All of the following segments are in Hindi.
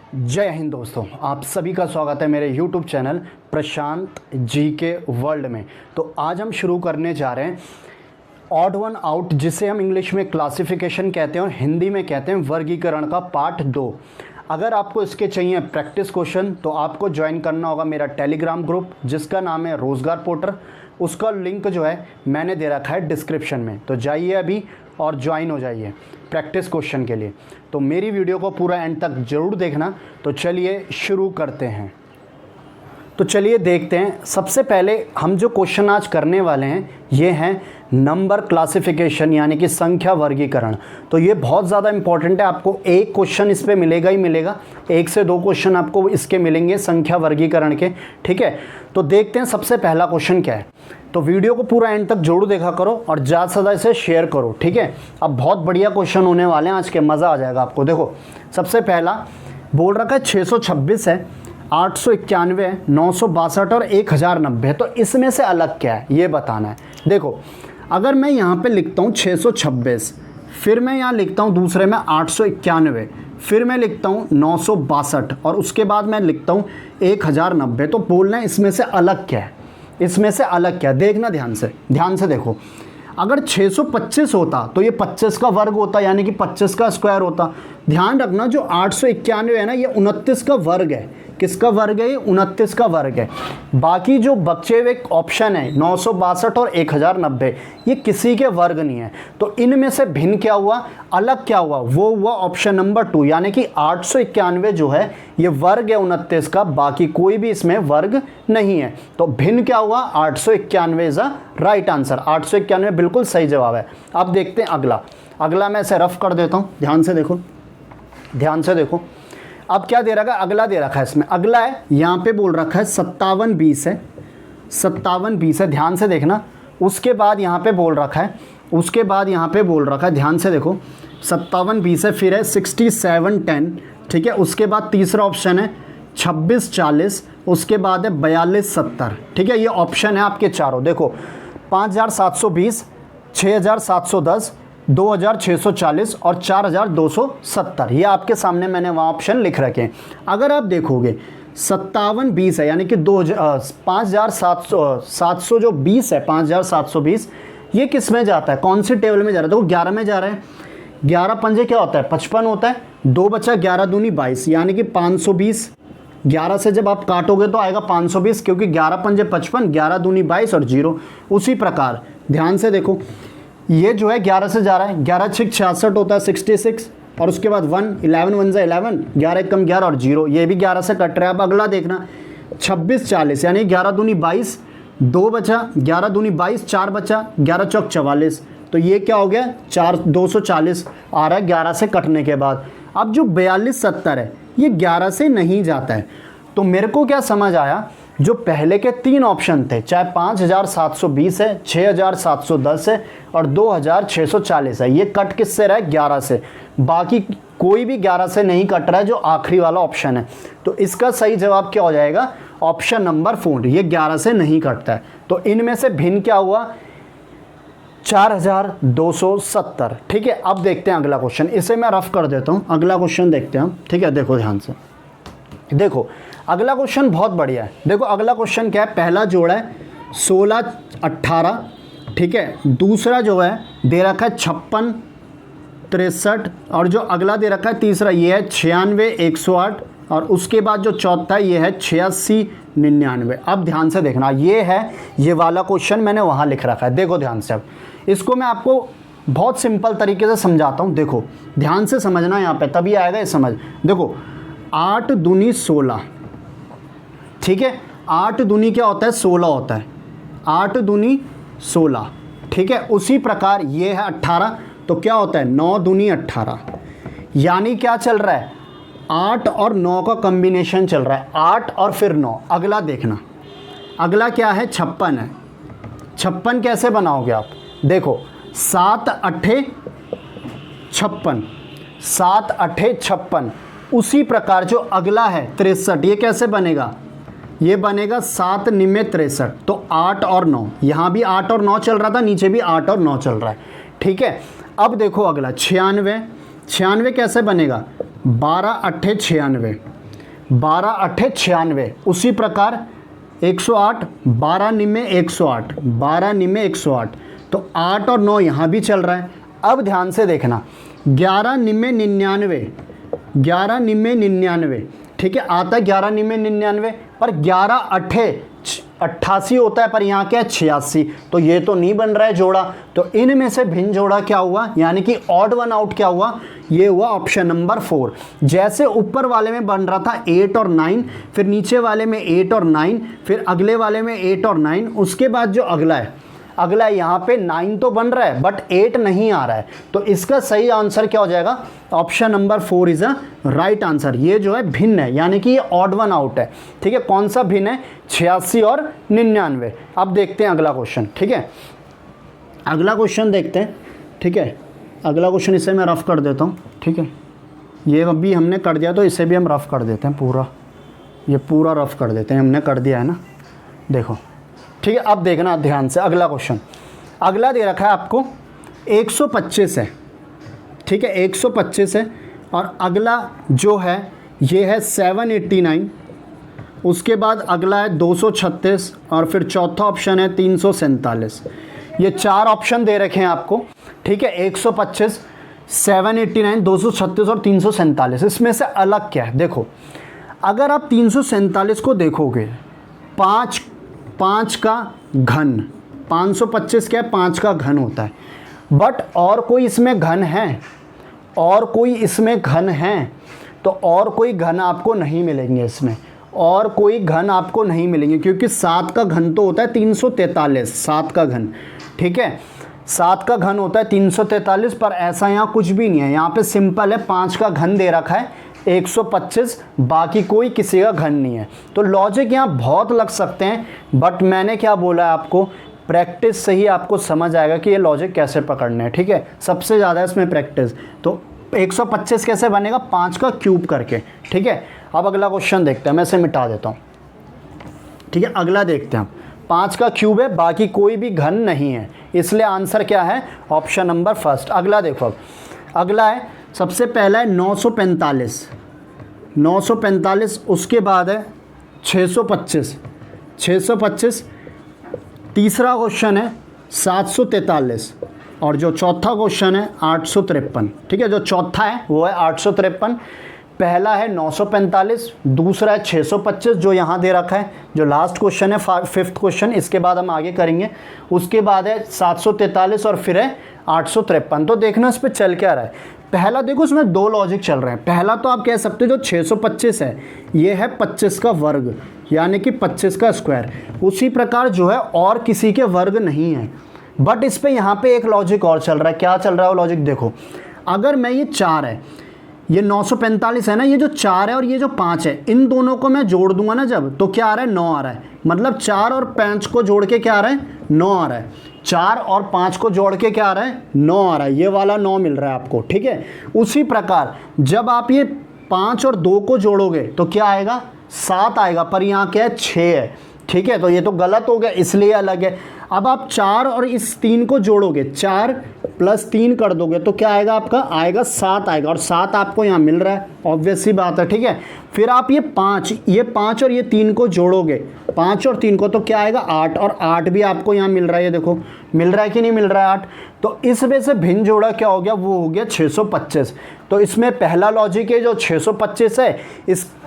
जय हिंद दोस्तों, आप सभी का स्वागत है मेरे YouTube चैनल प्रशांत जी के वर्ल्ड में। तो आज हम शुरू करने जा रहे हैं ऑड वन आउट, जिसे हम इंग्लिश में क्लासिफिकेशन कहते हैं और हिंदी में कहते हैं वर्गीकरण का पार्ट 2। अगर आपको इसके चाहिए प्रैक्टिस क्वेश्चन तो आपको ज्वाइन करना होगा मेरा टेलीग्राम ग्रुप जिसका नाम है रोज़गार पोर्टर। उसका लिंक जो है मैंने दे रखा है डिस्क्रिप्शन में, तो जाइए अभी और ज्वाइन हो जाइए प्रैक्टिस क्वेश्चन के लिए। तो मेरी वीडियो को पूरा एंड तक ज़रूर देखना। तो चलिए शुरू करते हैं। तो चलिए देखते हैं। सबसे पहले हम जो क्वेश्चन आज करने वाले हैं ये हैं नंबर क्लासिफिकेशन, यानी कि संख्या वर्गीकरण। तो ये बहुत ज़्यादा इंपॉर्टेंट है। आपको एक क्वेश्चन इस पे मिलेगा ही मिलेगा, 1 से 2 क्वेश्चन आपको इसके मिलेंगे संख्या वर्गीकरण के। ठीक है, तो देखते हैं सबसे पहला क्वेश्चन क्या है। तो वीडियो को पूरा एंड तक जरूर देखा करो और ज़्यादा से ज़्यादा इसे शेयर करो। ठीक है, अब बहुत बढ़िया क्वेश्चन होने वाले हैं आज के, मज़ा आ जाएगा आपको। देखो सबसे पहला बोल रखा है 626 है, 891 है, 962 और 1090 है। तो इसमें से अलग क्या है ये बताना है। देखो अगर मैं यहाँ पे लिखता हूँ 626, फिर मैं यहाँ लिखता हूँ दूसरे में 891, फिर मैं लिखता हूँ 962 और उसके बाद मैं लिखता हूँ 1090, तो बोलना है इसमें से अलग क्या है। इसमें से अलग क्या है देखना ध्यान से देखो। अगर 625 होता तो ये 25 का वर्ग होता, यानी कि 25 का स्क्वायर होता। ध्यान रखना जो 891 है ना, ये 29 का वर्ग है। किसका वर्ग है? ये 29 का वर्ग है। बाकी जो बचे हुए ऑप्शन है 962 और 1090, ये किसी के वर्ग नहीं है। तो इनमें से भिन्न क्या हुआ, अलग क्या हुआ, वो हुआ ऑप्शन नंबर 2, यानी कि 891 जो है ये वर्ग है 29 का, बाकी कोई भी इसमें वर्ग नहीं है। तो भिन्न क्या हुआ, 891 इज अ राइट आंसर। 891 बिल्कुल सही जवाब है। अब देखते हैं अगला मैं इसे रफ कर देता हूँ, ध्यान से देखो। अब क्या दे रखा है, अगला दे रखा है इसमें। अगला है यहाँ पे बोल रखा है 5720 है, 5720 है, ध्यान से देखना। उसके बाद यहाँ पे बोल रखा है, ध्यान से देखो 5720 है, फिर है 6710। ठीक है, उसके बाद तीसरा ऑप्शन है 2640, उसके बाद है 4270। ठीक है, ये ऑप्शन है आपके चारों। देखो 5720, 6710, 2640 और 4270, ये आपके सामने मैंने वहाँ ऑप्शन लिख रखे हैं। अगर आप देखोगे 5720 है, यानी कि 5700 जो 20 है, 5720, ये किस में जाता है, कौन सी टेबल में जा रहा है? देखो 11 में जा रहा है। 11 पंजे क्या होता है, 55 होता है। 2 बचा 11 दूनी 22, यानी कि 520। 11 से जब आप काटोगे तो आएगा 520, क्योंकि 11 पंजे 55, 11 दूनी 22 और 0। उसी प्रकार ध्यान से देखो, ये जो है 11 से जा रहा है, 11 6 66 होता है 66, और उसके बाद 1, 11 1 जा 11, 11 कम 11 और 0, ये भी 11 से कट रहा है। अब अगला देखना 2640, यानी 11 दूनी 22, 2 बचा 11 दूनी 22, 4 बचा 11 चौक 44, तो ये क्या हो गया 240 आ रहा है 11 से कटने के बाद। अब जो 4270 है ये 11 से नहीं जाता है। तो मेरे को क्या समझ आया, जो पहले के 3 ऑप्शन थे, चाहे 5720 है, 6710 है और 2640 है, ये कट किससे रहा है, 11 से। बाकी कोई भी 11 से नहीं कट रहा है, जो आखिरी वाला ऑप्शन है। तो इसका सही जवाब क्या हो जाएगा, ऑप्शन नंबर 4, ये 11 से नहीं कटता है। तो इनमें से भिन्न क्या हुआ, 4270। ठीक है, अब देखते हैं अगला क्वेश्चन, इसे मैं रफ कर देता हूँ। अगला क्वेश्चन देखते हैं हम। ठीक है, देखो ध्यान से देखो, अगला क्वेश्चन बहुत बढ़िया है। देखो अगला क्वेश्चन क्या है, पहला जोड़ा है 16 18। ठीक है, दूसरा जो है दे रखा है 56 63, और जो अगला दे रखा है तीसरा ये है 96 108, और उसके बाद जो चौथा है ये है 86 99। अब ध्यान से देखना, ये वाला क्वेश्चन मैंने वहाँ लिख रखा है। देखो ध्यान से, अब इसको मैं आपको बहुत सिंपल तरीके से समझाता हूँ। देखो ध्यान से समझना, यहाँ पे तभी आएगा ये समझ। देखो 8 दूनी 16, ठीक है, 8 दूनी क्या होता है, 16 होता है। 8 दूनी 16, ठीक है। उसी प्रकार ये है 18, तो क्या होता है 9 दूनी 18, यानी क्या चल रहा है, 8 और 9 का कॉम्बिनेशन चल रहा है, 8 और फिर 9। अगला देखना, अगला क्या है, 56 है। 56 कैसे बनाओगे आप, देखो 7 8 56, 7 8 56। उसी प्रकार जो अगला है 63, ये कैसे बनेगा, ये बनेगा 7 9 63। तो 8 और 9, यहाँ भी 8 और 9 चल रहा था, नीचे भी 8 और 9 चल रहा है। ठीक है, अब देखो अगला 96, 96 कैसे बनेगा, 12 8 96। 12 अट्ठे 96, उसी प्रकार 108, 12 निमे 108, 12 निमे 108, तो 8 और 9 यहाँ भी चल रहा है। अब ध्यान से देखना, 11 निमे 99, 11 निमे 99, ठीक है, आता है 11 निमे 99, पर 11 अट्ठे 88 होता है, पर यहाँ क्या है 86, तो ये तो नहीं बन रहा है जोड़ा। तो इनमें से भिन्न जोड़ा क्या हुआ, यानी कि ऑड वन आउट क्या हुआ, ये हुआ ऑप्शन नंबर 4। जैसे ऊपर वाले में बन रहा था 8 और 9, फिर नीचे वाले में 8 और 9, फिर अगले वाले में 8 और 9, उसके बाद जो अगला है यहाँ पे 9 तो बन रहा है बट 8 नहीं आ रहा है, तो इसका सही आंसर क्या हो जाएगा, option number 4 is a right answer. ये जो है भिन्न है, यानी कि ये ऑड वन आउट है, ठीक है। कौन सा भिन्न है, 86 और 99। अब देखते हैं अगला क्वेश्चन, ठीक है, अगला क्वेश्चन देखते हैं, ठीक है। अगला क्वेश्चन इसे मैं रफ कर देता हूँ, ठीक है, ये अभी हमने कर दिया तो इसे भी हम रफ कर देते हैं, पूरा ये पूरा रफ कर देते हैं, हमने कर दिया है ना, देखो, ठीक है। अब देखना ध्यान से अगला क्वेश्चन, अगला दे रखा है आपको 125 है, ठीक है, 125 है, और अगला जो है ये है 789, उसके बाद अगला है 236, और फिर चौथा ऑप्शन है 347। ये 4 ऑप्शन दे रखे हैं आपको, ठीक है, 125, 789, 236 और 347। इसमें से अलग क्या है, देखो, अगर आप 347 को देखोगे, 5 का घन, 525 क्या है, 5 का घन होता है, बट और कोई इसमें घन है, और कोई इसमें घन है, तो और कोई घन आपको नहीं मिलेंगे इसमें, और कोई घन आपको नहीं मिलेंगे, क्योंकि 7 का घन तो होता है 343, 7 का घन, ठीक है, 7 का घन होता है 343, पर ऐसा यहाँ कुछ भी नहीं है, यहाँ पे सिंपल है, 5 का घन दे रखा है 125, बाकी कोई किसी का घन नहीं है। तो लॉजिक यहाँ बहुत लग सकते हैं, बट मैंने क्या बोला है आपको, प्रैक्टिस से ही आपको समझ आएगा कि ये लॉजिक कैसे पकड़ने हैं, ठीक है, सबसे ज़्यादा इसमें प्रैक्टिस। तो 125 कैसे बनेगा, 5 का क्यूब करके, ठीक है। अब अगला क्वेश्चन देखते हैं, मैं इसे मिटा देता हूँ, ठीक है, अगला देखते हैं। 5 का क्यूब है, बाकी कोई भी घन नहीं है, इसलिए आंसर क्या है, ऑप्शन नंबर फर्स्ट। अगला देखो, अब अगला है, सबसे पहला है 945, 945, उसके बाद है 625, 625, तीसरा क्वेश्चन है 743, और जो चौथा क्वेश्चन है 853, ठीक है, जो चौथा है वो है 853, पहला है 945, दूसरा है 625 जो यहाँ दे रखा है, जो लास्ट क्वेश्चन है 5th क्वेश्चन, इसके बाद हम आगे करेंगे, उसके बाद है 743 और फिर है 853। तो देखना इस पर चल क्या रहा है, पहला देखो इसमें 2 लॉजिक चल रहे हैं। पहला तो आप कह सकते हो जो 625 है ये है 25 का वर्ग, यानी कि 25 का स्क्वायर, उसी प्रकार जो है और किसी के वर्ग नहीं है, बट इस पे यहाँ पे एक लॉजिक और चल रहा है। क्या चल रहा है वो लॉजिक देखो, अगर मैं ये 4 है, ये 945 है ना, ये जो 4 है और ये जो 5 है, इन दोनों को मैं जोड़ दूंगा ना जब, तो क्या आ रहा है, 9 आ रहा है, मतलब 4 और 5 को जोड़ के क्या आ रहा है, 9 आ रहा है, 4 और 5 को जोड़ के क्या आ रहा है, 9 आ रहा है, ये वाला 9 मिल रहा है आपको, ठीक है। उसी प्रकार जब आप ये 5 और 2 को जोड़ोगे तो क्या आएगा, 7 आएगा, पर यहाँ क्या है, 6 है, ठीक है, तो ये तो गलत हो गया, इसलिए अलग है। अब आप 4 और इस 3 को जोड़ोगे, 4 + 3 कर दोगे तो क्या आएगा, आपका आएगा 7 आएगा, और 7 आपको यहाँ मिल रहा है, ऑब्वियस सी बात है, ठीक है। फिर आप ये 5 और ये 3 को जोड़ोगे, 5 और 3 को, तो क्या आएगा 8, और 8 भी आपको यहाँ मिल रहा है, ये देखो मिल रहा है कि नहीं मिल रहा है 8। तो इस वजह से भिन्न जोड़ा क्या हो गया, वो हो गया 625। तो इसमें पहला लॉजिक है जो 625 है,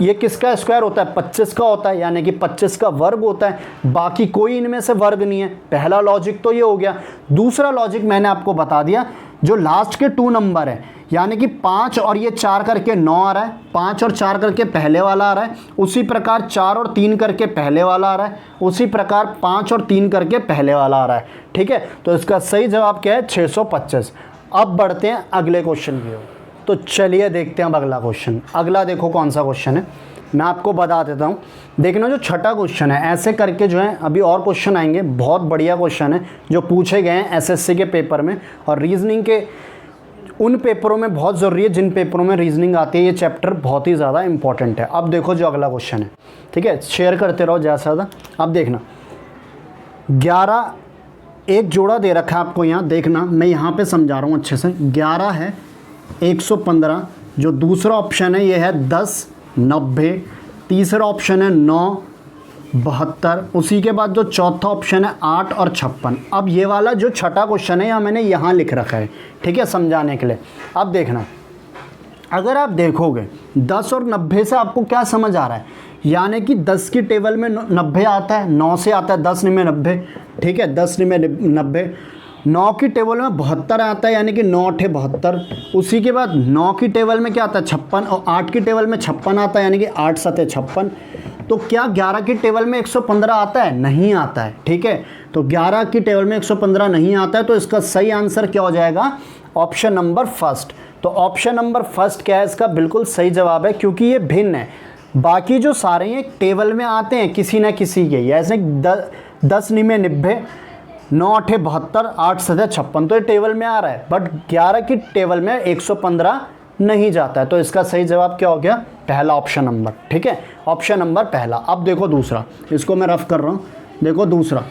ये किसका स्क्वायर होता है, 25 का होता है, यानी कि 25 का वर्ग होता है, बाकी कोई इनमें से वर्ग नहीं है। पहला लॉजिक तो ये हो गया। दूसरा लॉजिक मैंने आपको बता दिया, जो लास्ट के 2 नंबर है, यानी कि 5 और ये 4 करके 9 आ रहा है, 5 और 4 करके पहले वाला आ रहा है, उसी प्रकार 4 और 3 करके पहले वाला आ रहा है, उसी प्रकार 5 और 3 करके पहले वाला आ रहा है, ठीक है। तो इसका सही जवाब क्या है, 625। अब बढ़ते हैं अगले क्वेश्चन की ओर, तो चलिए देखते हैं अब अगला क्वेश्चन। अगला देखो कौन सा क्वेश्चन है, मैं आपको बता देता हूँ। देखना जो छठा क्वेश्चन है, ऐसे करके जो है अभी और क्वेश्चन आएंगे, बहुत बढ़िया क्वेश्चन है जो पूछे गए हैं एसएससी के पेपर में, और रीजनिंग के उन पेपरों में बहुत ज़रूरी है जिन पेपरों में रीजनिंग आती है। ये चैप्टर बहुत ही ज़्यादा इंपॉर्टेंट है। अब देखो जो अगला क्वेश्चन है, ठीक है, शेयर करते रहो ज़्यादा से ज़्यादा। अब देखना 11 एक जोड़ा दे रखा है आपको, यहाँ देखना, मैं यहाँ पे समझा रहा हूँ अच्छे से। 11 है 115, जो दूसरा ऑप्शन है ये है 10, 90, तीसरा ऑप्शन है 9, 72, उसी के बाद जो चौथा ऑप्शन है 8 और 56। अब ये वाला जो छठा क्वेश्चन है मैंने यहाँ लिख रखा है, ठीक है, समझाने के लिए। अब देखना, अगर आप देखोगे 10 और 90 से आपको क्या समझ आ रहा है, यानी कि 10 की टेबल में 90 आता है, 9 से आता है 10 निमे 90, ठीक है, 10 निमे 90। 9 की टेबल में 72 आता है, यानी कि 9 8 72। उसी के बाद 9 की टेबल में क्या आता है 56, और 8 की टेबल में 56 आता है, यानी कि 8 7 56। तो क्या 11 की टेबल में 115 आता है? नहीं आता है, ठीक है। तो 11 की टेबल में 115 नहीं आता है, तो इसका सही आंसर क्या हो जाएगा? Option number first. तो ऑप्शन नंबर फर्स्ट क्या है इसका? बिल्कुल सही जवाब है, क्योंकि ये भिन्न है। बाकी जो सारे हैं टेबल में आते हैं किसी न किसी के, ऐसे 10 निमे 90, 9 8 72, 8 7 56, तो ये टेबल में आ रहा है। बट 11 की टेबल में 115 नहीं जाता है, तो इसका सही जवाब क्या हो गया? पहला ऑप्शन नंबर, ठीक है, ऑप्शन नंबर पहला। अब देखो दूसरा, इसको मैं रफ कर रहा हूँ, देखो दूसरा,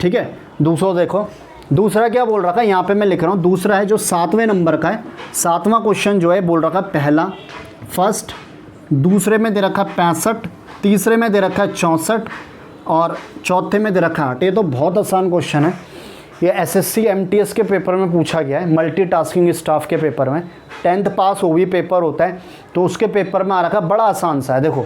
ठीक है, दूसरा देखो, दूसरा क्या बोल रखा है यहाँ पे मैं लिख रहा हूँ। दूसरा है जो 7वें नंबर का है, 7वां क्वेश्चन जो है बोल रखा है पहला फर्स्ट, दूसरे में दे रखा है 65, तीसरे में दे रखा है 64 और चौथे में दे रखा है 8। ये तो बहुत आसान क्वेश्चन है, ये एसएससी एमटीएस के पेपर में पूछा गया है, मल्टीटास्किंग स्टाफ के पेपर में, 10th पास ओवी पेपर होता है तो उसके पेपर में आ रखा है, बड़ा आसान सा है। देखो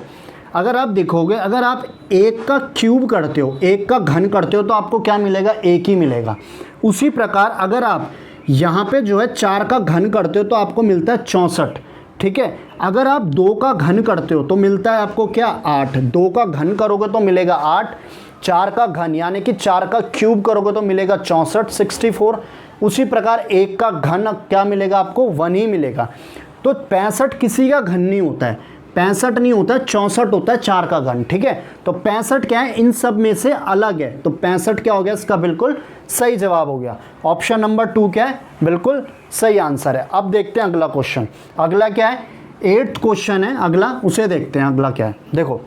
अगर आप देखोगे, अगर आप 1 का क्यूब करते हो, 1 का घन करते हो, तो आपको क्या मिलेगा? 1 ही मिलेगा। उसी प्रकार अगर आप यहाँ पे जो है 4 का घन करते हो तो आपको मिलता है 64, ठीक है। अगर आप 2 का घन करते हो तो मिलता है आपको क्या? 8। 2 का घन करोगे तो मिलेगा 8, 4 का घन यानी कि 4 का क्यूब करोगे तो मिलेगा 64 64। उसी प्रकार 1 का घन क्या मिलेगा आपको? 1 ही मिलेगा। तो 65 किसी का घन नहीं होता है, 65 नहीं होता है, 64 होता है 4 का घन, ठीक है। तो 65 क्या है? इन सब में से अलग है, तो 65 क्या हो गया? इसका बिल्कुल सही जवाब हो गया। ऑप्शन नंबर 2 क्या है? बिल्कुल सही आंसर है। अब देखते हैं अगला क्वेश्चन। अगला क्या है? 8th क्वेश्चन है अगला, उसे देखते हैं अगला क्या है। देखो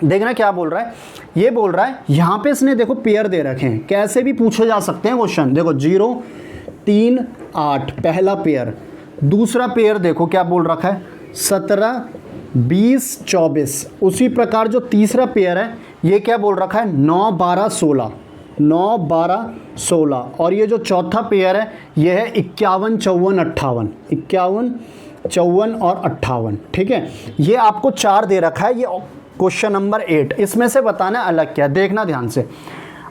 देखना क्या बोल रहा है, ये बोल रहा है यहाँ पे इसने देखो पेयर दे रखे हैं, कैसे भी पूछे जा सकते हैं क्वेश्चन। देखो 0 3 8 पहला पेयर, दूसरा पेयर देखो क्या बोल रखा है 17 20 24। उसी प्रकार जो तीसरा पेयर है ये क्या बोल रखा है 9 12 16, 9 12 16। और ये जो चौथा पेयर है ये है 51 54 58, 51 54 और 58, ठीक है। ये आपको 4 दे रखा है, ये क्वेश्चन नंबर 8। इसमें से बताना अलग क्या, देखना ध्यान से।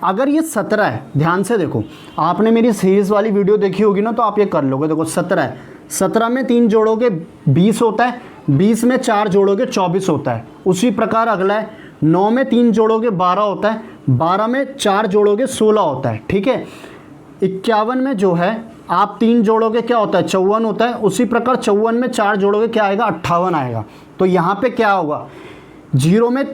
अगर ये 17 है, ध्यान से देखो, आपने मेरी सीरीज वाली वीडियो देखी होगी ना, तो आप ये कर लोगे। देखो 17 है, 17 में 3 जोड़ोगे 20 होता है, 20 में 4 जोड़ोगे 24 होता है। उसी प्रकार अगला है 9 में 3 जोड़ोगे 12 होता है, 12 में 4 जोड़ोगे 16 होता है, ठीक है। 51 में जो है आप 3 जोड़ोगे क्या होता है 54 होता है। उसी प्रकार 54 में 4 जोड़ोगे क्या आएगा 58 आएगा। तो यहाँ पे क्या होगा, 0 में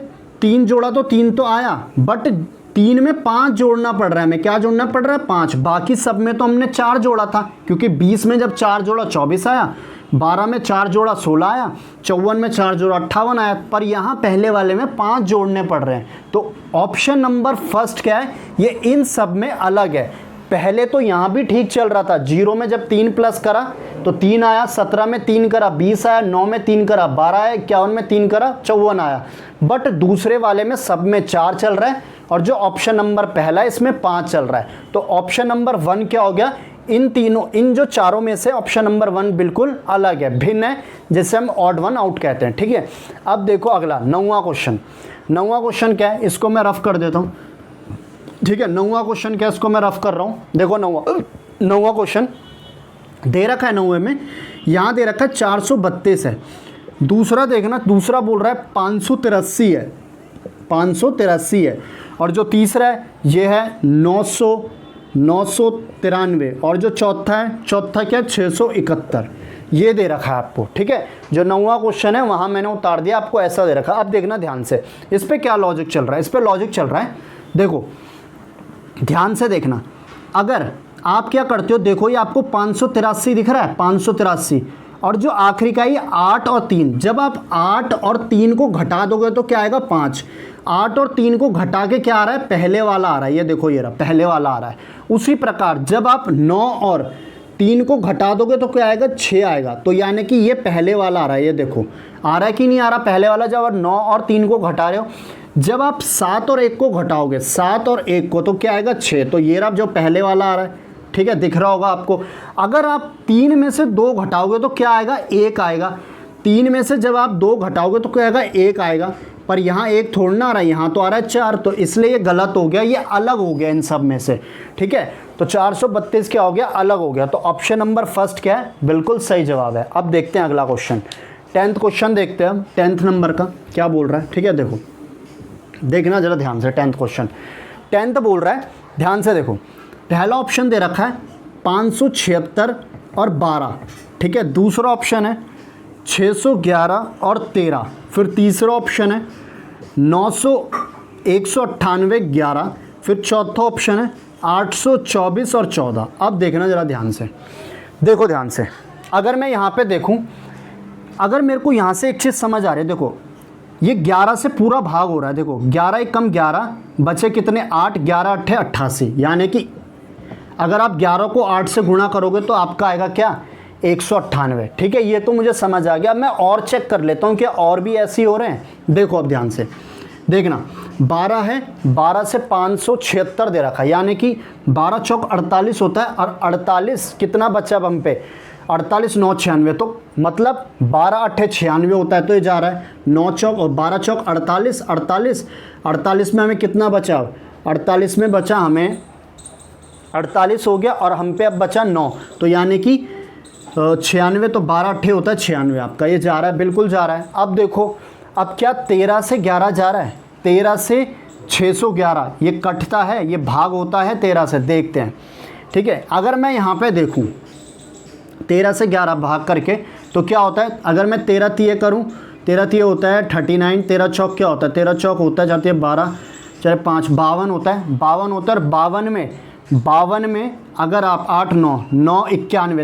3 जोड़ा तो 3 तो आया, बट 3 में 5 जोड़ना पड़ रहा है, हमें क्या जोड़ना पड़ रहा है 5। बाकी सब में तो हमने 4 जोड़ा था, क्योंकि 20 में जब 4 जोड़ा 24 आया, 12 में 4 जोड़ा 16 आया, 54 में 4 जोड़ा 58 आया। पर यहाँ पहले वाले में 5 जोड़ने पड़ रहे हैं। तो ऑप्शन नंबर फर्स्ट क्या है, ये इन सब में अलग है। पहले तो यहाँ भी ठीक चल रहा था, 0 में जब 3 प्लस करा तो 3 आया, 17 में 3 करा 20 आया, 9 में 3 करा 12 आया, 51 में 3 करा 54 आया। बट दूसरे वाले में सब में 4 चल रहा है, और जो ऑप्शन नंबर पहला है इसमें 5 चल रहा है। तो ऑप्शन नंबर 1 क्या हो गया, इन तीनों, इन जो चारों में से ऑप्शन नंबर 1 बिल्कुल अलग है, भिन्न है, जिसे हम ऑड वन आउट कहते हैं, ठीक है। अब देखो अगला 9वां क्वेश्चन। 9वां क्वेश्चन क्या है, इसको मैं रफ कर देता हूँ, ठीक है। 9वां क्वेश्चन क्या है, इसको मैं रफ कर रहा हूँ। देखो 9वां क्वेश्चन दे रखा है, 9वें में यहाँ दे रखा है 432 है। दूसरा देखना, दूसरा बोल रहा है 583 है, 583 है। और जो तीसरा है ये है 993। और जो चौथा है, चौथा क्या है 671। ये दे रखा है आपको, ठीक है। जो 9वां क्वेश्चन है वहाँ मैंने उतार दिया, आपको ऐसा दे रखा। अब देखना ध्यान से, इस पर क्या लॉजिक चल रहा है, इस पर लॉजिक चल रहा है। देखो ध्यान से देखना, अगर आप क्या करते हो, देखो ये आपको 583 दिख रहा है, 583। और जो आखिरी का ये 8 और 3, जब आप 8 और 3 को घटा दोगे तो क्या आएगा 5। 8 और 3 को घटा के क्या आ रहा है, पहले वाला आ रहा है, ये देखो ये रहा पहले वाला आ रहा है। उसी प्रकार जब आप 9 और 3 को घटा दोगे तो क्या आएगा, 6 आएगा। तो यानी कि ये पहले वाला आ रहा है, ये देखो आ रहा है कि नहीं आ रहा पहले वाला। जब आप 9 और 3 को घटा रहे हो, जब आप 7 और 1 को घटाओगे, 7 और 1 को, तो क्या आएगा, 6। तो ये रहा जो पहले वाला आ रहा है, ठीक है, दिख रहा होगा आपको। अगर आप 3 में से 2 घटाओगे तो क्या आएगा, 1 आएगा। 3 में से जब आप 2 घटाओगे तो क्या आएगा, 1 आएगा। पर यहाँ 1 थोड़ा ना आ रहा है, यहाँ तो आ रहा है 4, तो इसलिए ये गलत हो गया, ये अलग हो गया इन सब में से, ठीक है। तो 432 क्या हो गया, अलग हो गया। तो ऑप्शन नंबर फर्स्ट क्या है, बिल्कुल सही जवाब है। अब देखते हैं अगला क्वेश्चन, 10th क्वेश्चन देखते हैं हम, 10th नंबर का क्या बोल रहा है, ठीक है। देखो देखना जरा ध्यान से, 10th क्वेश्चन, 10th बोल रहा है, ध्यान से देखो। पहला ऑप्शन दे रखा है 576 और 12, ठीक है। दूसरा ऑप्शन है 611 और 13। फिर तीसरा ऑप्शन है 900 198 11। फिर चौथा ऑप्शन है 824 और 14। अब देखना ज़रा ध्यान से, देखो ध्यान से। अगर मैं यहाँ पे देखूँ, अगर मेरे को यहाँ से एक चीज़ समझ आ रही है, देखो ये 11 से पूरा भाग हो रहा है। देखो 11 एक कम 11, बचे कितने, 8, 11 8 88। यानी कि अगर आप 11 को 8 से गुणा करोगे तो आपका आएगा क्या, 198, ठीक है। ये तो मुझे समझ आ गया। अब मैं और चेक कर लेता हूँ कि और भी ऐसे ही हो रहे हैं। देखो अब ध्यान से देखना, 12 है, 12 से 576 दे रखा है, यानी कि 12 चौक 48 होता है। और 48 कितना बचा अब हम पे, 48 9 96, तो मतलब 12 8 96 होता है। तो ये जा रहा है 9 चौक और 12 चौक 48, 48 48 में हमें कितना बचा, 48 में बचा हमें 48 हो गया, और हम पे अब बचा 9। तो यानी कि 96, तो 12 8 होता है 96 आपका, ये जा रहा है, बिल्कुल जा रहा है। अब देखो, अब क्या 13 से 11 जा रहा है, 13 से 611, ये कटता है, ये भाग होता है 13 से, देखते हैं, ठीक है। अगर मैं यहाँ पे देखूँ 13 से 11 भाग करके तो क्या होता है, अगर मैं 13 तिये करूँ, 13 तिये होता है 39, 13 चौक क्या होता है, 13 चौक होता है जाती है 12 चाहे 5 52 होता है, 52 होता है। और 52 में अगर आप 8 9 9 91,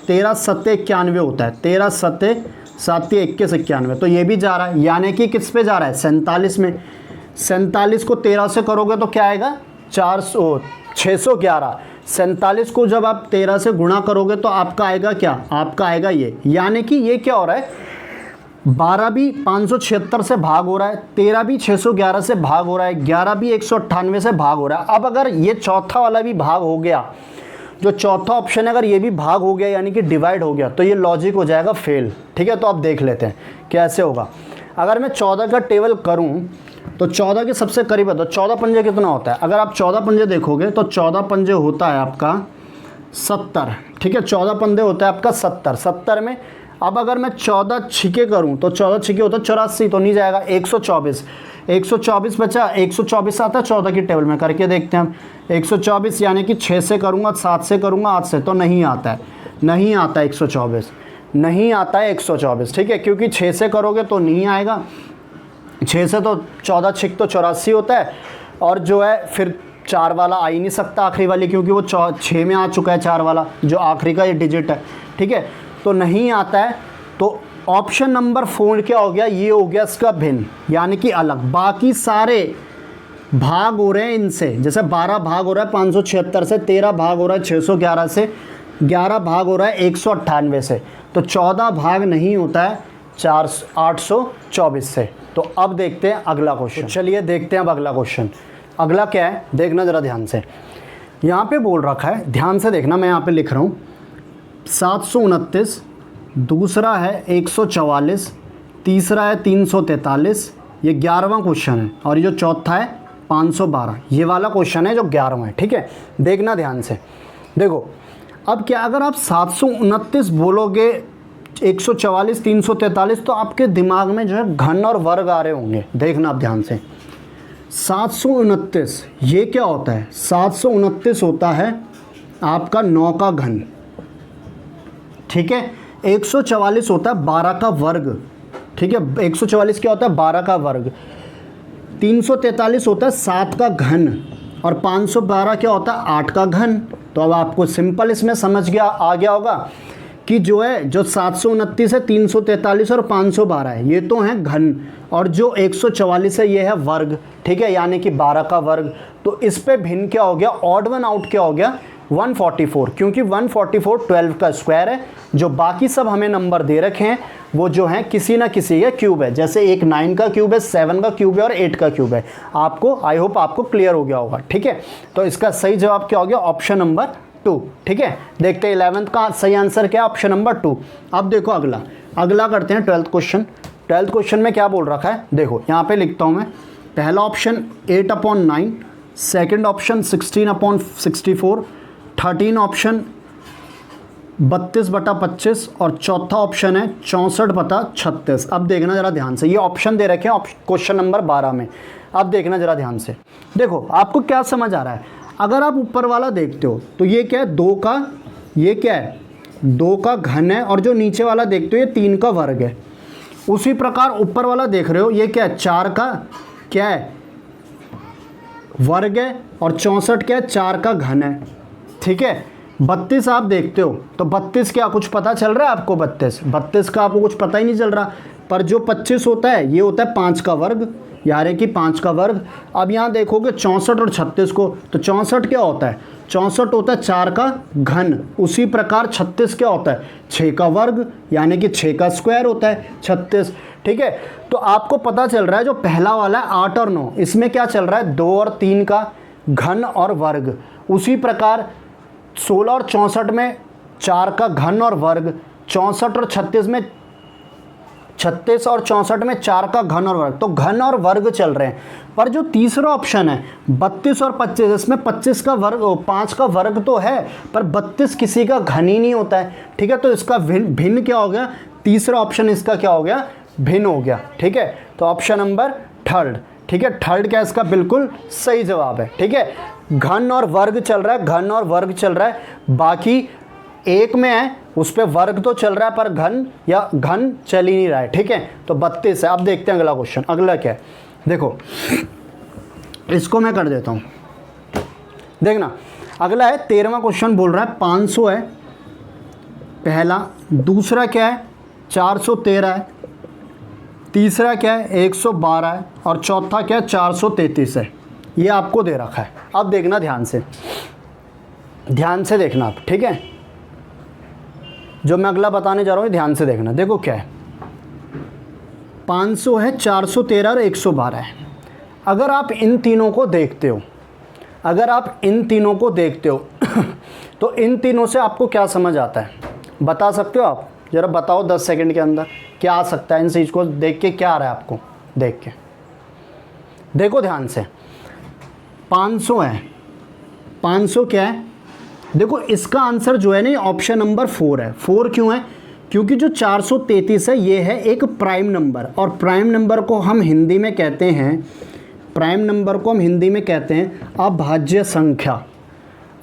13 7 91 होता है, 13 7 7 21 91। तो ये भी जा रहा है, यानी कि किस पे जा रहा है, 47 में। 47 को 13 से करोगे तो क्या आएगा, 611। 47 को जब आप 13 से गुणा करोगे तो आपका आएगा क्या, आपका आएगा ये। यानी कि ये क्या हो रहा है, 12 भी 576 से भाग हो रहा है, 13 भी 611 से भाग हो रहा है, 11 भी 198 से भाग हो रहा है। अब अगर ये चौथा वाला भी भाग हो गया, जो चौथा ऑप्शन है अगर ये भी भाग हो गया यानी कि डिवाइड हो गया, तो ये लॉजिक हो जाएगा फेल, ठीक है। तो आप देख लेते हैं कैसे होगा। अगर मैं 14 का टेबल करूं तो 14 के सबसे करीब है, तो 14 पंजे कितना होता है, अगर आप 14 पंजे देखोगे तो 14 पंजे होता है आपका 70, ठीक है। 14 पंजे होता है आपका 70 में। अब अगर मैं 14 छिके करूं तो 14 छिके होता है 84, तो नहीं जाएगा, 124 बचा, 124 आता है 14 की टेबल में, करके देखते हैं हम। 124 यानी कि 6 से करूंगा, 7 से करूंगा, 8 से, तो नहीं आता है, नहीं आता 124, नहीं आता है 124, ठीक है। क्योंकि 6 से करोगे तो नहीं आएगा, 6 से तो 14 छिक तो 84 होता है, और जो है फिर 4 वाला आ ही नहीं सकता आखिरी वाली, क्योंकि वो 6 में आ चुका है 4 वाला, जो आखिरी का ये डिजिट है, ठीक है। तो नहीं आता है। तो ऑप्शन नंबर 4 क्या हो गया, ये हो गया इसका भिन्न, यानी कि अलग। बाकी सारे भाग हो रहे हैं इनसे, जैसे 12 भाग हो रहा है 576 से, 13 भाग हो रहा है 611 से, 11 भाग हो रहा है 198 से, तो 14 भाग नहीं होता है 824 से। तो अब देखते हैं अगला क्वेश्चन, चलिए देखते हैं अब अगला क्वेश्चन। अगला क्या है, देखना ज़रा ध्यान से। यहाँ पे बोल रखा है, ध्यान से देखना, मैं यहाँ पे लिख रहा हूँ 729, दूसरा है 144, तीसरा है 343, ये 11वां क्वेश्चन है, और ये जो चौथा है 512, ये वाला क्वेश्चन है जो 11वां है, ठीक है। देखना ध्यान से, देखो अब क्या, अगर आप 729 बोलोगे, 144 343, तो आपके दिमाग में जो है घन और वर्ग आ रहे होंगे। देखना आप ध्यान से, 729 ये क्या होता है, 729 होता है आपका 9 का घन, ठीक है। 144 होता है 12 का वर्ग, ठीक है। 144 क्या होता है, 12 का वर्ग। 343 होता है 7 का घन, और 512 क्या होता है, 8 का घन। तो अब आपको सिंपल इसमें समझ गया, आ गया होगा कि जो है, जो 729 है, 343 और 512 है, ये तो हैं घन, और जो 144 है ये है वर्ग, ठीक है, यानी कि 12 का वर्ग। तो इस पे भिन्न क्या हो गया, ऑड वन आउट क्या हो गया, 144, क्योंकि 144 12 का स्क्वायर है। जो बाकी सब हमें नंबर दे रखे हैं वो जो है किसी ना किसी का क्यूब है, जैसे एक 9 का क्यूब है, 7 का क्यूब है और 8 का क्यूब है। आपको आई होप आपको क्लियर हो गया होगा, ठीक है। तो इसका सही जवाब क्या हो गया, ऑप्शन नंबर 2, ठीक है। देखते हैं 11th का सही आंसर क्या, ऑप्शन नंबर 2। अब देखो अगला करते हैं 12th क्वेश्चन। 12th क्वेश्चन में क्या बोल रखा है, देखो यहाँ पे लिखता हूँ मैं। पहला ऑप्शन 8/9, सेकंड ऑप्शन 16/64, 13 ऑप्शन 32/25 और चौथा ऑप्शन है 64/36। अब देखना जरा ध्यान से, ये ऑप्शन दे रखे हैं क्वेश्चन नंबर 12 में। अब देखना जरा ध्यान से, देखो आपको क्या समझ आ रहा है। अगर आप ऊपर वाला देखते हो तो ये क्या है, 2 का, ये क्या है 2 का घन है, और जो नीचे वाला देखते हो ये 3 का वर्ग है। उसी प्रकार ऊपर वाला देख रहे हो, ये क्या है 4 का क्या है वर्ग है, और 64 क्या है 4 का घन है, ठीक है। 32 आप देखते हो तो 32 क्या कुछ पता चल रहा है आपको, 32 का आपको कुछ पता ही नहीं चल रहा। पर जो 25 होता है ये होता है 5 का वर्ग, यार है कि 5 का वर्ग। अब यहाँ देखोगे 64 और 36 को, तो 64 क्या होता है, 64 होता है 4 का घन। उसी प्रकार 36 क्या होता है 6 का वर्ग, यानी कि 6 का स्क्वायर होता है 36, ठीक है। तो आपको पता चल रहा है जो पहला वाला है 8 और 9, इसमें क्या चल रहा है 2 और 3 का घन और वर्ग। उसी प्रकार 16 और 64 में 4 का घन और वर्ग, 64 और 36 में 36 और 64 में 4 का घन और वर्ग, तो घन और वर्ग चल रहे हैं। पर जो तीसरा ऑप्शन है 32 और 25, इसमें 25 का वर्ग 5 का वर्ग तो है, पर 32 किसी का घन ही नहीं होता है, ठीक है। तो इसका भिन्न क्या हो गया, तीसरा ऑप्शन इसका क्या हो गया, भिन्न हो गया, ठीक है। तो ऑप्शन नंबर 3, ठीक है, 3 क्या इसका बिल्कुल सही जवाब है, ठीक है। घन और वर्ग चल रहा है, घन और वर्ग चल रहा है, बाकी एक में है उस पर वर्ग तो चल रहा है पर घन या घन चल ही नहीं रहा है, ठीक है। तो 32 है। अब देखते हैं अगला क्वेश्चन, अगला क्या है, देखो इसको मैं कर देता हूँ। देखना अगला है 13वां क्वेश्चन, बोल रहा है 500 है पहला, दूसरा क्या है 413 है, तीसरा क्या है 112 है, और चौथा क्या है 433 है। ये आपको दे रखा है। अब देखना ध्यान से देखना आप, ठीक है। जो मैं अगला बताने जा रहा हूँ ध्यान से देखना। देखो क्या है, 500 है, 413 और 112 है। अगर आप इन तीनों को देखते हो, तो इन तीनों से आपको क्या समझ आता है, बता सकते हो आप? ज़रा बताओ 10 सेकंड के अंदर क्या आ सकता है इन चीज़ को देख के, क्या आ रहा है आपको देख के। देखो ध्यान से, 500 है, 500 क्या है, देखो इसका आंसर जो है ना ऑप्शन नंबर 4 है। 4 क्यों है, क्योंकि जो 433 है ये है एक प्राइम नंबर, और प्राइम नंबर को हम हिंदी में कहते हैं अभाज्य संख्या।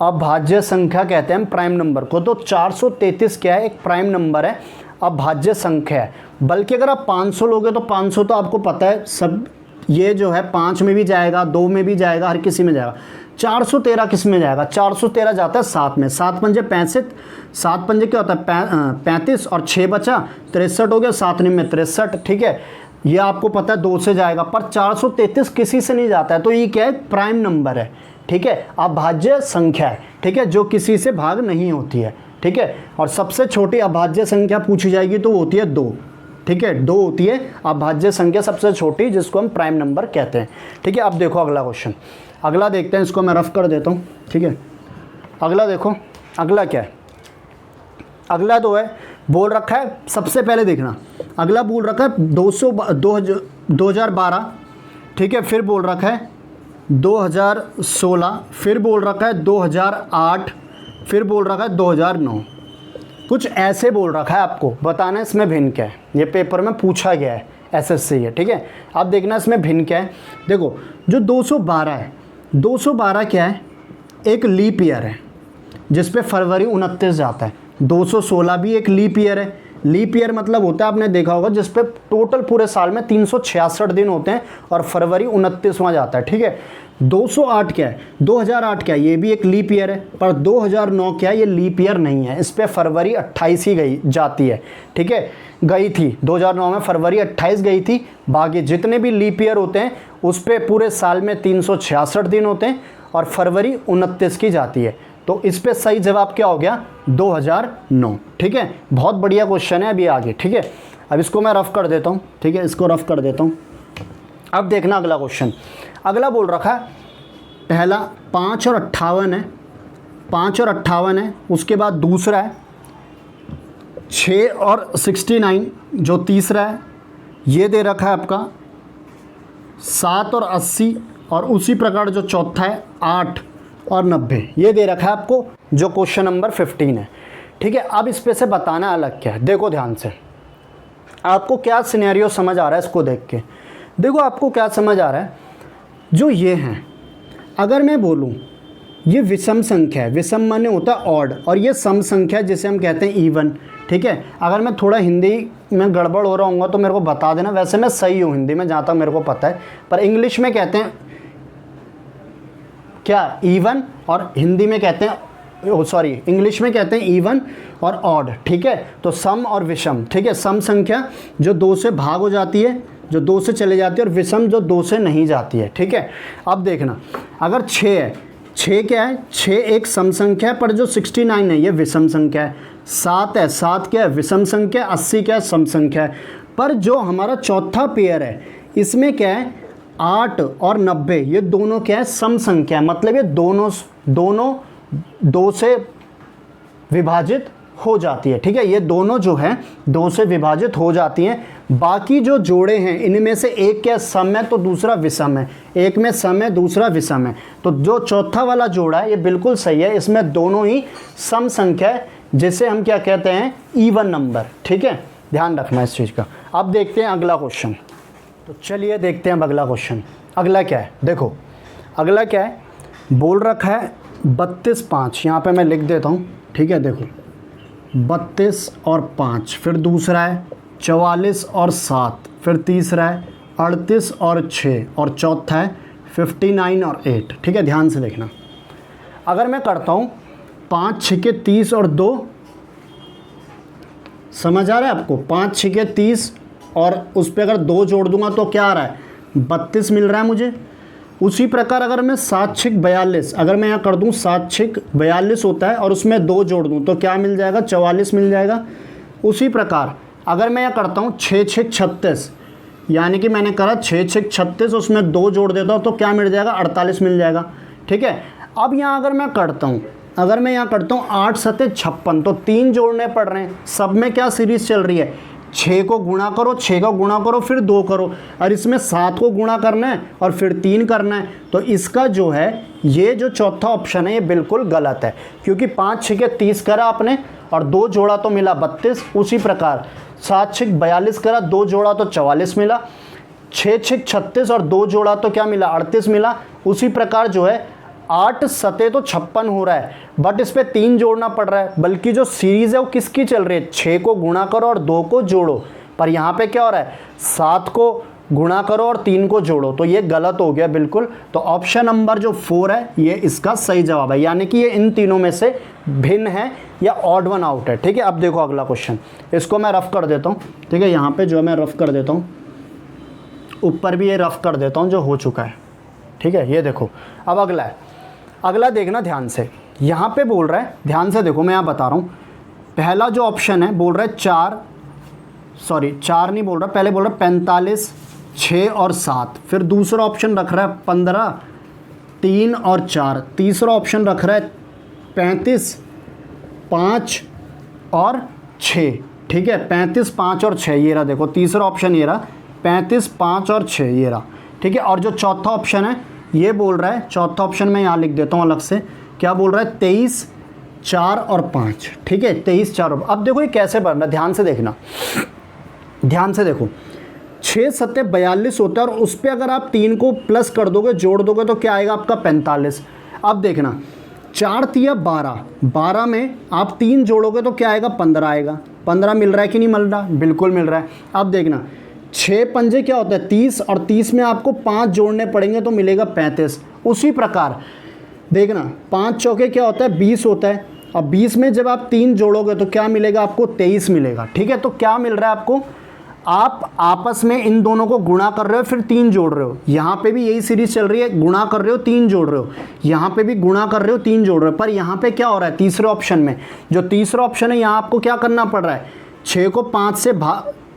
अभाज्य संख्या कहते हैं हम प्राइम नंबर को। तो 433 क्या है, एक प्राइम नंबर है, अभाज्य संख्या है। बल्कि अगर आप 500 लोगे तो 500 तो आपको पता है सब, ये जो है 5 में भी जाएगा, 2 में भी जाएगा, हर किसी में जाएगा। 413 किस में जाएगा, 413 जाता है 7 में, 7 पंजे 65, 7 पंजे क्या होता है 35, और 6 बचा 63 हो गया, 7 में 63, ठीक है। ये आपको पता है 2 से जाएगा, पर 433 किसी से नहीं जाता है। तो ये क्या है, प्राइम नंबर है, ठीक है, अभाज्य संख्या है, ठीक है, जो किसी से भाग नहीं होती है, ठीक है। और सबसे छोटी अभाज्य संख्या पूछी जाएगी तो वो होती है 2, ठीक है, 2 होती है अभाज्य संख्या सबसे छोटी, जिसको हम प्राइम नंबर कहते हैं, ठीक है। अब देखो अगला क्वेश्चन, अगला देखते हैं, इसको मैं रफ कर देता हूँ, ठीक है। अगला देखो, अगला क्या है, अगला तो है बोल रखा है, सबसे पहले देखना, अगला बोल रखा है 2012, ठीक है, फिर बोल रखा है 2016, फिर बोल रखा है 2008, फिर बोल रखा है 2009। कुछ ऐसे बोल रखा है, आपको बताना है इसमें भिन्न क्या है। ये पेपर में पूछा गया है, SSC है, ठीक है। अब देखना इसमें भिन्न क्या है। देखो जो 212 है, 212 क्या है, एक लीप ईयर है जिस पे फरवरी 29 जाता है। 216 भी एक लीप ईयर है। लीप ईयर मतलब होता है, आपने देखा होगा, जिस पे टोटल पूरे साल में 366 दिन होते हैं और फरवरी 29वां जाता है, ठीक है। 208 क्या है, 2008 क्या है, ये भी एक लीप ईयर है, पर 2009 क्या है, ये लीप ईयर नहीं है, इस पे फरवरी 28 ही जाती है, ठीक है, गई थी 2009 में फरवरी 28 गई थी। बाकी जितने भी लीप ईयर होते हैं उस पे पूरे साल में 366 दिन होते हैं और फरवरी 29 की जाती है। तो इस पे सही जवाब क्या हो गया 2009। ठीक है, बहुत बढ़िया क्वेश्चन है। अभी आगे, ठीक है, अब इसको मैं रफ कर देता हूँ। ठीक है, इसको रफ कर देता हूँ। अब देखना अगला क्वेश्चन। अगला बोल रखा है पहला 5 और 58 है, 5 और 58 है। उसके बाद दूसरा है 6 और 69 जो तीसरा है। ये दे रखा है आपका 7 और 80, और उसी प्रकार जो चौथा है 8 और 90 ये दे रखा है आपको, जो क्वेश्चन नंबर 15 है। ठीक है, अब इस पे से बताना अलग क्या है। देखो ध्यान से, आपको क्या सिनेरियो समझ आ रहा है इसको देख के। देखो आपको क्या समझ आ रहा है, जो ये हैं, अगर मैं बोलूँ ये विषम संख्या है, विषम माने होता है ऑड, और ये सम संख्या है जिसे हम कहते हैं इवन। ठीक है, अगर मैं थोड़ा हिंदी में गड़बड़ हो रहा हूँ तो मेरे को बता देना, वैसे मैं सही हूँ हिंदी में जहाँ तक मेरे को पता है, पर इंग्लिश में कहते हैं क्या, इवन, और हिंदी में कहते हैं, सॉरी, इंग्लिश में कहते हैं इवन और ऑड। ठीक है, तो सम और विषम। ठीक है, सम संख्या जो 2 से भाग हो जाती है, जो 2 से चले जाती है, और विषम जो 2 से नहीं जाती है। ठीक है, अब देखना, अगर 6 है, 6 क्या है, 6 एक सम संख्या है, पर जो 69 है ये विषम संख्या है। 7 है, 7 क्या है, विषम संख्या है। 80 क्या है, सम संख्या है। पर जो हमारा चौथा पेयर है इसमें क्या है, 8 और 90 ये दोनों क्या है, सम संख्या है। मतलब ये दोनों 2 से विभाजित हो जाती है। ठीक है, ये दोनों जो है 2 से विभाजित हो जाती हैं। बाकी जो जोड़े हैं इनमें से एक क्या सम है तो दूसरा विषम है, एक में सम है दूसरा विषम है। तो जो चौथा वाला जोड़ा है ये बिल्कुल सही है, इसमें दोनों ही सम संख्या है, जिसे हम क्या कहते हैं, इवन नंबर। ठीक है, ध्यान रखना इस चीज़ का। अब देखते हैं अगला क्वेश्चन। तो चलिए देखते हैं अगला क्वेश्चन। अगला क्या है, देखो अगला क्या है, बोल रखा है 32 5, यहाँ पे मैं लिख देता हूँ। ठीक है, देखो 32 और 5, फिर दूसरा है 44 और 7, फिर तीसरा है 38 और 6, और चौथा है 59 और 8। ठीक है, ध्यान से देखना। अगर मैं करता हूँ 5 6 30 और 2, समझ आ रहा है आपको, 5 6 30 और उस पर अगर 2 जोड़ दूंगा तो क्या आ रहा है, 32 मिल रहा है मुझे। उसी प्रकार अगर मैं 7 6 42, अगर मैं यहाँ कर दूँ 7 6 42 होता है और उसमें 2 जोड़ दूँ तो क्या मिल जाएगा, 44 मिल जाएगा। उसी प्रकार अगर मैं यहाँ करता हूँ 6 6 36, यानी कि मैंने करा 6 6 36, उसमें 2 जोड़ देता हूँ तो क्या मिल जाएगा, 48 मिल जाएगा। ठीक है, अब यहाँ अगर मैं करता हूँ, अगर मैं यहाँ करता हूँ 8 7 56, तो 3 जोड़ने पड़ रहे हैं। सब में क्या सीरीज चल रही है, 6 को गुणा करो, 6 को गुणा करो, फिर 2 करो, और इसमें 7 को गुणा करना है और फिर 3 करना है। तो इसका जो है ये जो चौथा ऑप्शन है ये बिल्कुल गलत है, क्योंकि 5 6 30 करा आपने और 2 जोड़ा तो मिला 32। उसी प्रकार 7 6 42 करा, 2 जोड़ा तो 44 मिला। 6 6 36 और 2 जोड़ा तो क्या मिला, 38 मिला। उसी प्रकार जो है 8 7 तो 56 हो रहा है, बट इस पे 3 जोड़ना पड़ रहा है। बल्कि जो सीरीज है वो किसकी चल रही है, 6 को गुणा करो और 2 को जोड़ो। पर यहाँ पे क्या हो रहा है, 7 को गुणा करो और 3 को जोड़ो, तो ये गलत हो गया बिल्कुल। तो ऑप्शन नंबर जो 4 है ये इसका सही जवाब है, यानी कि ये इन तीनों में से भिन्न है या ऑड वन आउट है। ठीक है, अब देखो अगला क्वेश्चन, इसको मैं रफ कर देता हूँ। ठीक है, यहाँ पे जो है मैं रफ कर देता हूँ, ऊपर भी ये रफ कर देता हूँ जो हो चुका है। ठीक है, ये देखो अब अगला है। अगला देखना ध्यान से, यहाँ पे बोल रहा है, ध्यान से देखो मैं यहाँ बता रहा हूँ। पहला जो ऑप्शन है बोल रहा है 4 नहीं बोल रहा, पहले बोल रहा है 45 6 और 7, फिर दूसरा ऑप्शन रख रहा है 15 3 और 4, तीसरा ऑप्शन रख रहा है 35 5 और 6। ठीक है, 35 5 और 6 ये रहा, देखो तीसरा ऑप्शन ये रहा 35 5 और 6 ये रहा। ठीक है, और जो चौथा ऑप्शन है ये बोल रहा है, चौथा ऑप्शन मैं यहाँ लिख देता हूँ अलग से, क्या बोल रहा है 23 4 और 5। ठीक है, 23 4 और, अब देखो ये कैसे बन रहा है, ध्यान से देखना, ध्यान से देखो। 6 7 42 होता है और उस पर अगर आप 3 को प्लस कर दोगे, जोड़ दोगे तो क्या आएगा आपका 45। अब देखना 4 3 12, 12 में आप 3 जोड़ोगे तो क्या आएगा, 15 आएगा। 15 मिल रहा है कि नहीं मिल रहा, बिल्कुल मिल रहा है। अब देखना 6 पंजे क्या होता है 30, और 30 में आपको 5 जोड़ने पड़ेंगे तो मिलेगा 35। उसी प्रकार देखना 5 चौके क्या होता है 20 होता है, और 20 में जब आप 3 जोड़ोगे तो क्या मिलेगा आपको 23 मिलेगा। ठीक है, तो क्या मिल रहा है आपको, आप आपस में इन दोनों को गुणा कर रहे हो, फिर 3 जोड़ रहे हो। यहाँ पे भी यही सीरीज चल रही है, गुणा कर रहे हो 3 जोड़ रहे हो, यहाँ पे भी गुणा कर रहे हो 3 जोड़ रहे हो। पर यहाँ पे क्या हो रहा है, तीसरे ऑप्शन में, जो तीसरा ऑप्शन है यहाँ आपको क्या करना पड़ रहा है, 6 को 5 से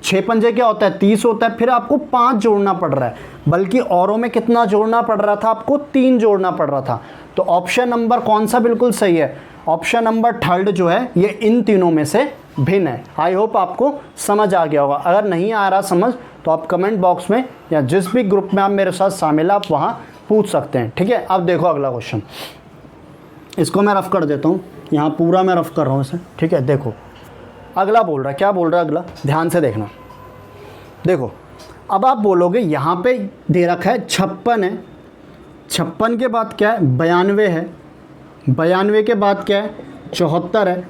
6 पंजे क्या होता है 30 होता है, फिर आपको 5 जोड़ना पड़ रहा है। बल्कि औरों में कितना जोड़ना पड़ रहा था, आपको 3 जोड़ना पड़ रहा था। तो ऑप्शन नंबर कौन सा बिल्कुल सही है, ऑप्शन नंबर थर्ड जो है ये इन तीनों में से भिन्न है। आई होप आपको समझ आ गया होगा। अगर नहीं आ रहा समझ तो आप कमेंट बॉक्स में या जिस भी ग्रुप में आप मेरे साथ शामिल है आप वहाँ पूछ सकते हैं, ठीक है। अब देखो अगला क्वेश्चन, इसको मैं रफ कर देता हूँ, यहाँ पूरा मैं रफ कर रहा हूँ इसे, ठीक है। देखो अगला बोल रहा है, क्या बोल रहा है अगला, ध्यान से देखना। देखो अब आप बोलोगे यहाँ पे दे रखा है 56 है, 56 के बाद क्या है 92 है, 92 के बाद क्या है 74 है,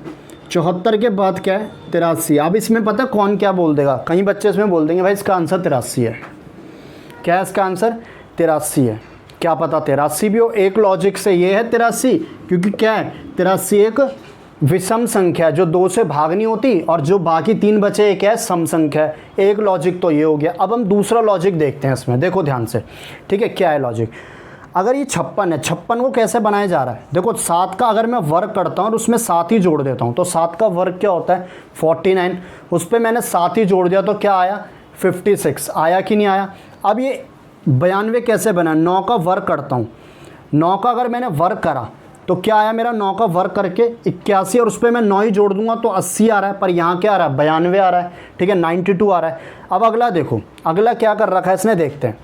74 के बाद क्या है 83। अब इसमें पता है कौन क्या बोल देगा, कई बच्चे इसमें बोल देंगे भाई इसका आंसर 83 है। क्या है इसका आंसर 83 है। क्या पता 83 भी हो, एक लॉजिक से ये है 83, क्योंकि क्या है 83 एक विषम संख्या है जो 2 से भाग नहीं होती, और जो बाकी 3 बचे एक है सम संख्या है। एक लॉजिक तो ये हो गया। अब हम दूसरा लॉजिक देखते हैं इसमें, देखो ध्यान से, ठीक है। क्या है लॉजिक, अगर ये 56 है, 56 को कैसे बनाया जा रहा है, देखो 7 का अगर मैं वर्ग करता हूँ और उसमें 7 ही जोड़ देता हूँ, तो 7 का वर्ग क्या होता है 49, उस पर मैंने 7 ही जोड़ दिया तो क्या आया 56, आया कि नहीं आया। अब ये 92 कैसे बना, 9 का वर्ग करता हूँ, 9 का अगर मैंने वर्ग करा तो क्या आया मेरा, 9 का वर्ग करके 81, और उस पर मैं 9 ही जोड़ दूंगा तो 80 आ रहा है, पर यहाँ क्या आ रहा है 92 आ रहा है, ठीक है, 92 आ रहा है। अब अगला देखो, अगला क्या कर रखा है इसने, देखते हैं,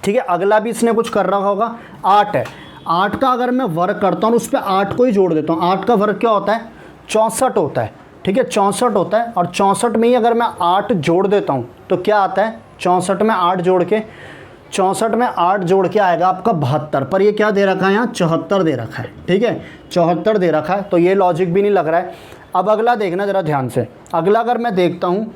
ठीक है। अगला भी इसने कुछ कर रखा होगा, 8 है, 8 का अगर मैं वर्ग करता हूँ उस पर 8 को ही जोड़ देता हूँ, 8 का वर्ग क्या होता है 64 होता है, ठीक है, 64 होता है। और 64 में ही अगर मैं 8 जोड़ देता हूँ तो क्या आता है, 64 में 8 जोड़ के, 64 में 8 जोड़ के आएगा आपका 72, पर ये क्या दे रखा है यहाँ 74 दे रखा है, ठीक है, 74 दे रखा है, तो ये लॉजिक भी नहीं लग रहा है। अब अगला देखना ज़रा ध्यान से, अगला अगर मैं देखता हूँ,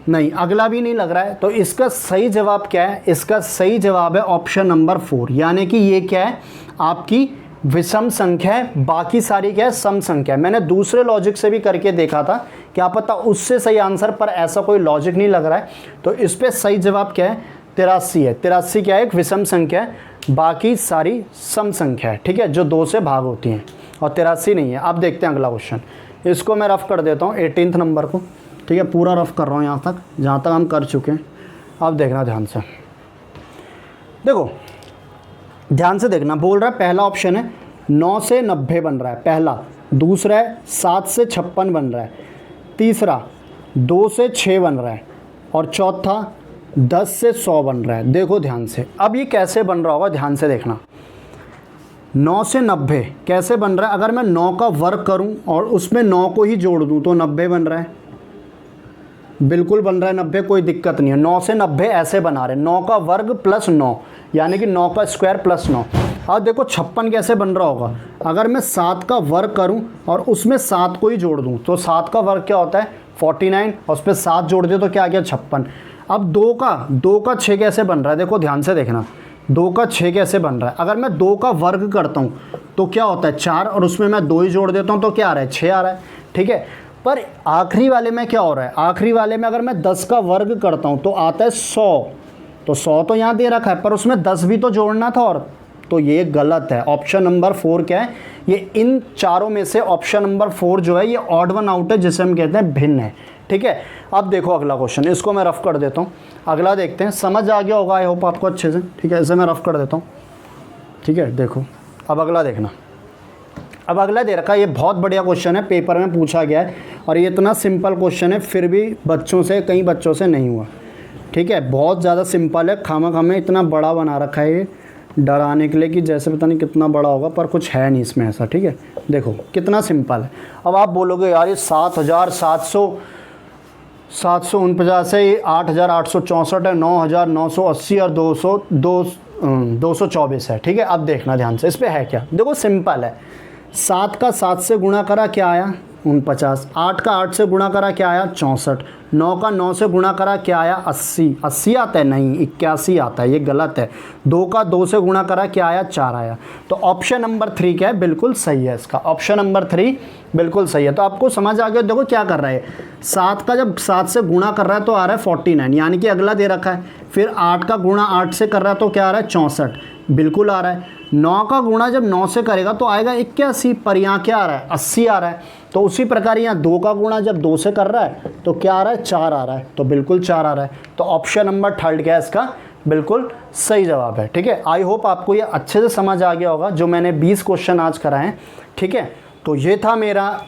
नहीं अगला भी नहीं लग रहा है, तो इसका सही जवाब क्या है, इसका सही जवाब है ऑप्शन नंबर 4, यानी कि ये क्या है आपकी विषम संख्या है, बाकी सारी क्या है सम संख्या है। मैंने दूसरे लॉजिक से भी करके देखा था, क्या पता उससे सही आंसर, पर ऐसा कोई लॉजिक नहीं लग रहा है। तो इस पर सही जवाब क्या है 83 है। 83 क्या है, एक विषम संख्या है, बाकी सारी सम संख्या है, ठीक है, जो 2 से भाग होती हैं, और 83 नहीं है। अब देखते हैं अगला क्वेश्चन, इसको मैं रफ कर देता हूँ 18 नंबर को, ठीक है, पूरा रफ कर रहा हूँ यहाँ तक जहाँ तक हम कर चुके हैं। अब देखना ध्यान से, देखो ध्यान से देखना, बोल रहा है पहला ऑप्शन है 9 से 90 बन रहा है पहला, दूसरा है 7 से 56 बन रहा है, तीसरा 2 से 6 बन रहा है, और चौथा 10 से 100 बन रहा है। देखो ध्यान से, अब ये कैसे बन रहा होगा ध्यान से देखना, 9 से 90 कैसे बन रहा है, अगर मैं 9 का वर्ग करूं और उसमें 9 को ही जोड़ दूं तो 90 बन रहा है, बिल्कुल बन रहा है 90, कोई दिक्कत नहीं है। 9 से 90 ऐसे बना रहे हैं, 9 का वर्ग प्लस 9 यानी कि 9 का स्क्वायर प्लस 9। अब देखो 56 कैसे बन रहा होगा, अगर मैं 7 का वर्ग करूं और उसमें 7 को ही जोड़ दूं तो 7 का वर्ग क्या होता है 49, और उस पर 7 जोड़ दे तो क्या आ गया 56। अब 2 का 6 कैसे बन रहा है, देखो ध्यान से देखना, 2 का 6 कैसे बन रहा है, अगर मैं 2 का वर्ग करता हूँ तो क्या होता है 4, और उसमें मैं 2 ही जोड़ देता हूँ तो क्या आ रहा है 6 आ रहा है, ठीक है। पर आखिरी वाले में क्या हो रहा है, आखिरी वाले में अगर मैं 10 का वर्ग करता हूँ तो आता है 100, तो 100 तो यहाँ दे रखा है, पर उसमें 10 भी तो जोड़ना था, और तो ये गलत है। ऑप्शन नंबर 4 क्या है, ये इन चारों में से ऑप्शन नंबर 4 जो है ये ऑड वन आउट है, जिसे हम कहते हैं भिन्न है, ठीक है। अब देखो अगला क्वेश्चन, इसको मैं रफ कर देता हूँ, अगला देखते हैं, समझ आ गया होगा आई होप आपको अच्छे से, ठीक है, इसे मैं रफ कर देता हूँ, ठीक है। देखो अब अगला देखना, अब अगला दे रखा है, ये बहुत बढ़िया क्वेश्चन है, पेपर में पूछा गया है, और ये इतना सिंपल क्वेश्चन है फिर भी बच्चों से, कई बच्चों से नहीं हुआ, ठीक है, बहुत ज़्यादा सिंपल है, खामा में इतना बड़ा बना रखा है ये डराने के लिए कि जैसे पता नहीं कितना बड़ा होगा, पर कुछ है नहीं इसमें ऐसा, ठीक है। देखो कितना सिंपल है। अब आप बोलोगे यार ये 7,749 है, ये 8,864 है, 9,980 और 224 है, ठीक है। अब देखना ध्यान से, इस पर है क्या, देखो सिंपल है, 7 का 7 से गुणा करा क्या आया 49। 8 का 8 से गुणा करा क्या आया 64। 9 का 9 से गुणा करा क्या आया 80। 80 आता है नहीं 81 आता है, ये गलत है। 2 का 2 से गुणा करा क्या आया 4 आया। तो ऑप्शन नंबर 3 क्या है, बिल्कुल सही है इसका। ऑप्शन नंबर 3 बिल्कुल सही है। तो आपको समझ आ गया। देखो क्या कर रहा है, 7 का जब 7 से गुणा कर रहा है तो आ रहा है 49, यानी कि अगला दे रखा है। फिर 8 का गुणा 8 से कर रहा है तो क्या आ रहा है 64, बिल्कुल आ रहा है। 9 का गुणा जब 9 से करेगा तो आएगा 81, पर यहाँ क्या आ रहा है 80 आ रहा है। तो उसी प्रकार यहाँ 2 का गुणा जब 2 से कर रहा है तो क्या आ रहा है 4 आ रहा है, तो बिल्कुल 4 आ रहा है। तो ऑप्शन नंबर 3 क्या है इसका, बिल्कुल सही जवाब है। ठीक है, आई होप आपको ये अच्छे से समझ आ गया होगा जो मैंने 20 क्वेश्चन आज कराए हैं। ठीक है, तो ये था मेरा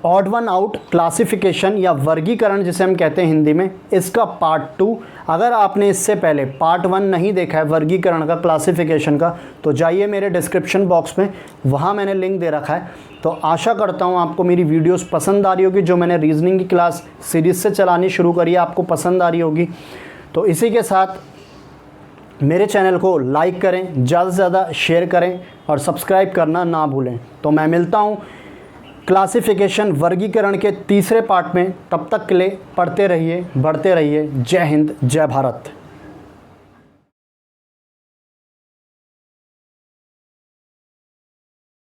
ऑड वन आउट क्लासिफिकेशन या वर्गीकरण जिसे हम कहते हैं हिंदी में, इसका पार्ट 2। अगर आपने इससे पहले पार्ट 1 नहीं देखा है वर्गीकरण का, क्लासिफिकेशन का, तो जाइए मेरे डिस्क्रिप्शन बॉक्स में, वहाँ मैंने लिंक दे रखा है। तो आशा करता हूँ आपको मेरी वीडियोस पसंद आ रही होगी। जो मैंने रीजनिंग की क्लास सीरीज़ से चलानी शुरू करी है आपको पसंद आ रही होगी। तो इसी के साथ मेरे चैनल को लाइक करें, ज़्यादा से ज़्यादा शेयर करें और सब्सक्राइब करना ना भूलें। तो मैं मिलता हूँ क्लासिफिकेशन वर्गीकरण के तीसरे पार्ट में। तब तक के लिए पढ़ते रहिए, बढ़ते रहिए। जय हिंद, जय भारत।